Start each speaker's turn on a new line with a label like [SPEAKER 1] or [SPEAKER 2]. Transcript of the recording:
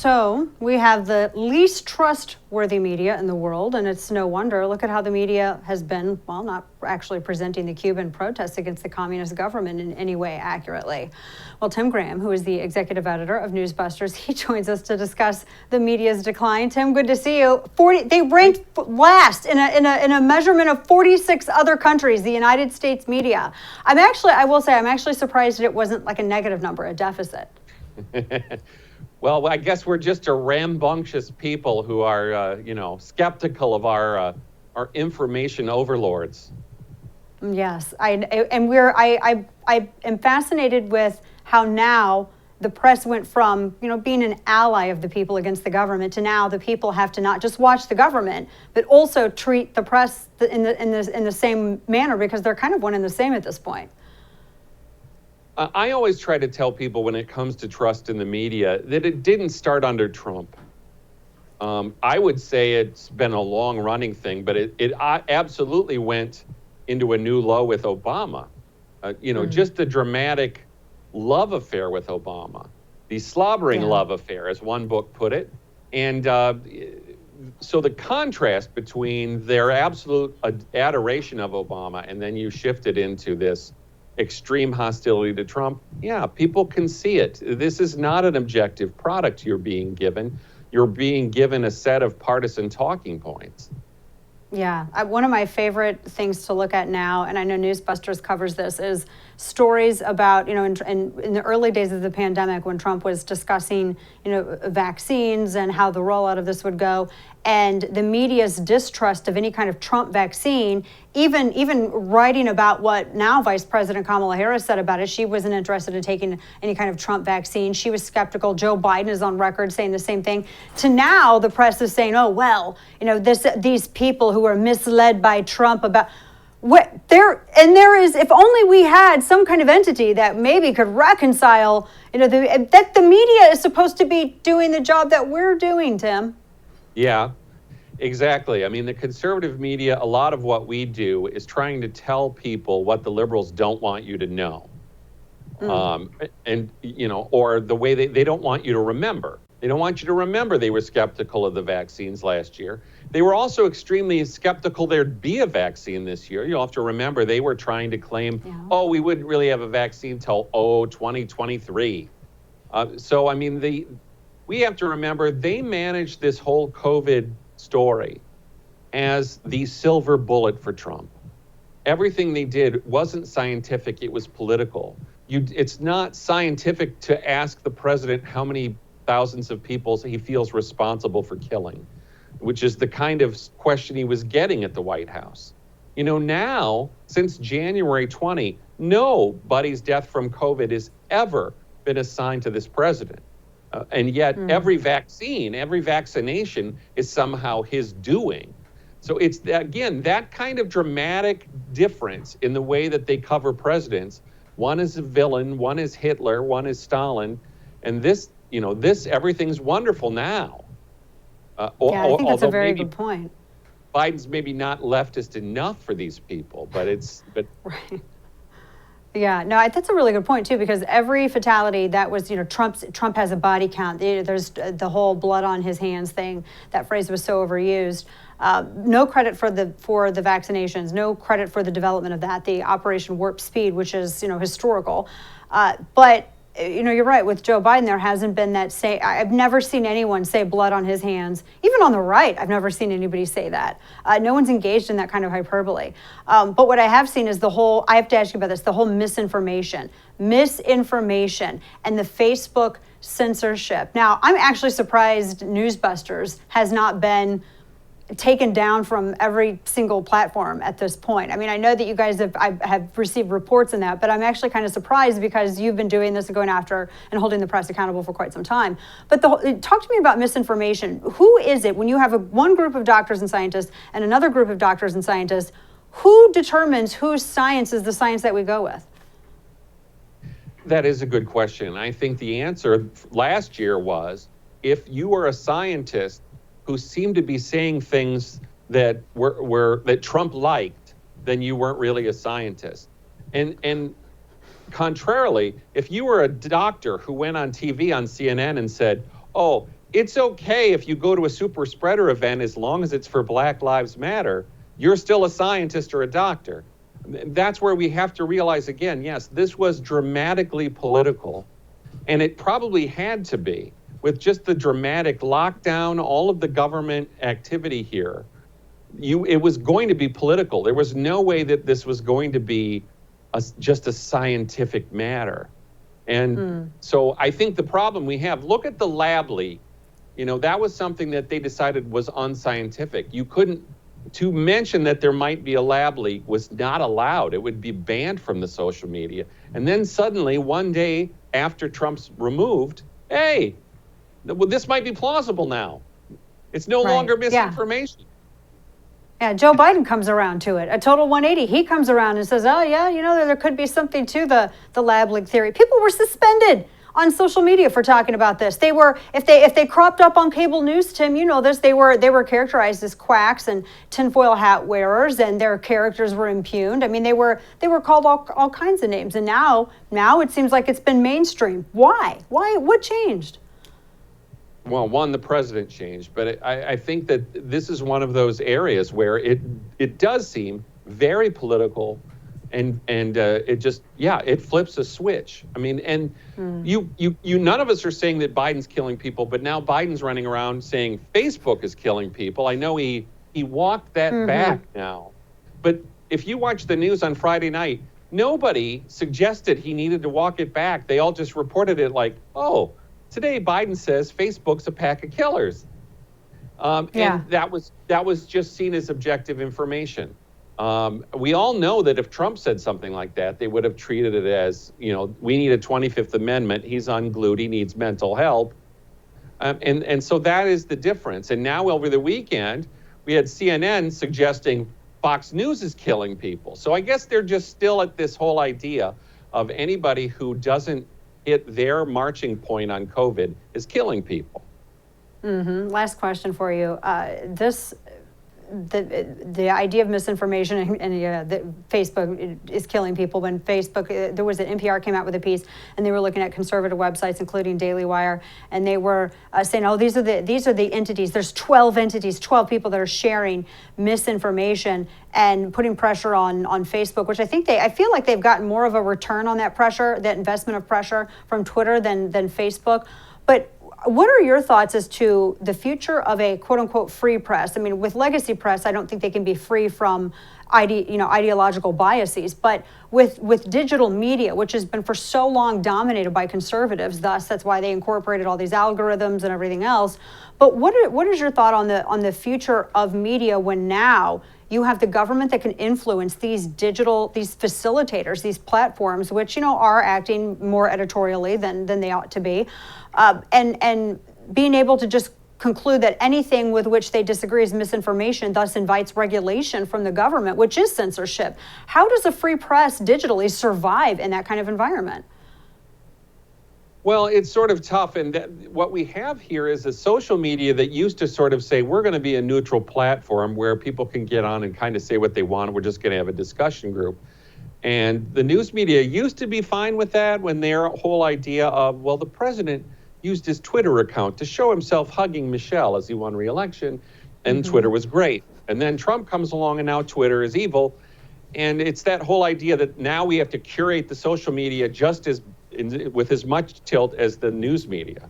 [SPEAKER 1] So we have the least trustworthy media in the world, and it's no wonder. Look at how the media has been, well, not actually presenting the Cuban protests against the communist government in any way accurately. Well, Tim Graham, who is the executive editor of NewsBusters, he joins us to discuss the media's decline. Tim, good to see you. They ranked last in a measurement of 46 other countries, the United States media. I will say, I'm actually surprised that it wasn't like a negative number, a deficit.
[SPEAKER 2] Well, I guess we're just a rambunctious people who are, skeptical of our information overlords.
[SPEAKER 1] Yes, I am fascinated with how now the press went from, being an ally of the people against the government to now the people have to not just watch the government, but also treat the press in the same manner because they're kind of one and the same at this point.
[SPEAKER 2] I always try to tell people when it comes to trust in the media that it didn't start under Trump. I would say it's been a long-running thing, but it absolutely went into a new low with Obama. Just the dramatic love affair with Obama, the slobbering love affair, as one book put it. And so the contrast between their absolute adoration of Obama and then you shifted into this extreme hostility to Trump, people can see it. This is not an objective product you're being given. You're being given a set of partisan talking points.
[SPEAKER 1] Yeah, one of my favorite things to look at now, and I know NewsBusters covers this, is stories about, in the early days of the pandemic when Trump was discussing, vaccines and how the rollout of this would go, and the media's distrust of any kind of Trump vaccine, even writing about what now Vice President Kamala Harris said about it. She wasn't interested in taking any kind of Trump vaccine. She was skeptical. Joe Biden is on record saying the same thing. To now, the press is saying, oh, well, these people who are misled by Trump about there is, if only we had some kind of entity that maybe could reconcile, that the media is supposed to be doing the job that we're doing, Tim.
[SPEAKER 2] Yeah, exactly. I mean, the conservative media, a lot of what we do is trying to tell people what the liberals don't want you to know. Or the way they don't want you to remember. They don't want you to remember they were skeptical of the vaccines last year. They were also extremely skeptical there'd be a vaccine this year. You'll have to remember they were trying to claim, we wouldn't really have a vaccine till 2023. We have to remember they managed this whole COVID story as the silver bullet for Trump. Everything they did wasn't scientific, it was political. It's not scientific to ask the president how many thousands of people he feels responsible for killing, which is the kind of question he was getting at the White House. Now, since January 20, nobody's death from COVID has ever been assigned to this president. And yet every vaccination is somehow his doing. So it's, again, that kind of dramatic difference in the way that they cover presidents. One is a villain, one is Hitler, one is Stalin. And this, everything's wonderful now.
[SPEAKER 1] I think that's a very good point.
[SPEAKER 2] Biden's maybe not leftist enough for these people, but
[SPEAKER 1] right. Yeah, no, that's a really good point too, because every fatality that was, Trump has a body count. There's the whole blood on his hands thing. That phrase was so overused. No credit for the vaccinations. No credit for the development of that. The Operation Warp Speed, which is historical. But you're right. With Joe Biden, there hasn't been that say. I've never seen anyone say blood on his hands. Even on the right, I've never seen anybody say that. No one's engaged in that kind of hyperbole. But what I have seen is I have to ask you about this, the whole misinformation and the Facebook censorship. Now, I'm actually surprised NewsBusters has not been taken down from every single platform at this point. I mean, I know that you guys have received reports in that, but I'm actually kind of surprised because you've been doing this and going after and holding the press accountable for quite some time. But talk to me about misinformation. Who is it when you have one group of doctors and scientists and another group of doctors and scientists? Who determines whose science is the science that we go with?
[SPEAKER 2] That is a good question. I think the answer last year was, if you were a scientist who seemed to be saying things that that Trump liked, then you weren't really a scientist. And contrarily, if you were a doctor who went on TV on CNN and said, it's okay if you go to a super spreader event as long as it's for Black Lives Matter. You're still a scientist or a doctor. That's where we have to realize again, yes, this was dramatically political, and it probably had to be with just the dramatic lockdown, all of the government activity here. It was going to be political. There was no way that this was going to be just a scientific matter. And so I think the problem we have, look at the lab leak. That was something that they decided was unscientific. You couldn't, to mention that there might be a lab leak was not allowed. It would be banned from the social media. And then suddenly, one day after Trump's removed, hey, well, this might be plausible now. It's no longer misinformation.
[SPEAKER 1] Yeah, Joe Biden comes around to it. A total 180. He comes around and says, oh, yeah, there could be something to the lab leak theory. People were suspended on social media for talking about this. They were, if they cropped up on cable news, Tim, you know this, they were characterized as quacks and tinfoil hat wearers, and their characters were impugned. I mean, they were called all kinds of names. And now it seems like it's been mainstream. Why? What changed?
[SPEAKER 2] Well, one, the president changed, but I think that this is one of those areas where it does seem very political, and it just, it flips a switch. I mean, and you none of us are saying that Biden's killing people, but now Biden's running around saying Facebook is killing people. I know he walked that back now, but if you watch the news on Friday night, nobody suggested he needed to walk it back. They all just reported it like, oh, today, Biden says Facebook's a pack of killers. And that was just seen as objective information. We all know that if Trump said something like that, they would have treated it as, we need a 25th Amendment. He's unglued. He needs mental help. And so that is the difference. And now over the weekend, we had CNN suggesting Fox News is killing people. So I guess they're just still at this whole idea of anybody who doesn't hit their marching point on COVID is killing people.
[SPEAKER 1] Last question for you. The idea of misinformation and that Facebook is killing people. When Facebook, there was an NPR came out with a piece, and they were looking at conservative websites, including Daily Wire, and they were saying, "Oh, these are the entities. There's 12 entities, 12 people that are sharing misinformation and putting pressure on Facebook." Which I feel like they've gotten more of a return on that pressure, that investment of pressure from Twitter than Facebook, but. What are your thoughts as to the future of a quote-unquote free press? I mean, with legacy press, I don't think they can be free from ideological biases, but with digital media, which has been for so long dominated by conservatives, that's why they incorporated all these algorithms and everything else. But what is your thought on the future of media when now you have the government that can influence these facilitators, these platforms, which are acting more editorially than they ought to be, and being able to just conclude that anything with which they disagree is misinformation, thus invites regulation from the government, which is censorship. How does a free press digitally survive in that kind of environment?
[SPEAKER 2] Well, it's sort of tough, and what we have here is a social media that used to sort of say, we're going to be a neutral platform where people can get on and kind of say what they want. We're just going to have a discussion group. And the news media used to be fine with that when their whole idea of, well, the president used his Twitter account to show himself hugging Michelle as he won re-election, and Twitter was great. And then Trump comes along, and now Twitter is evil. And it's that whole idea that now we have to curate the social media just with as much tilt as the news media.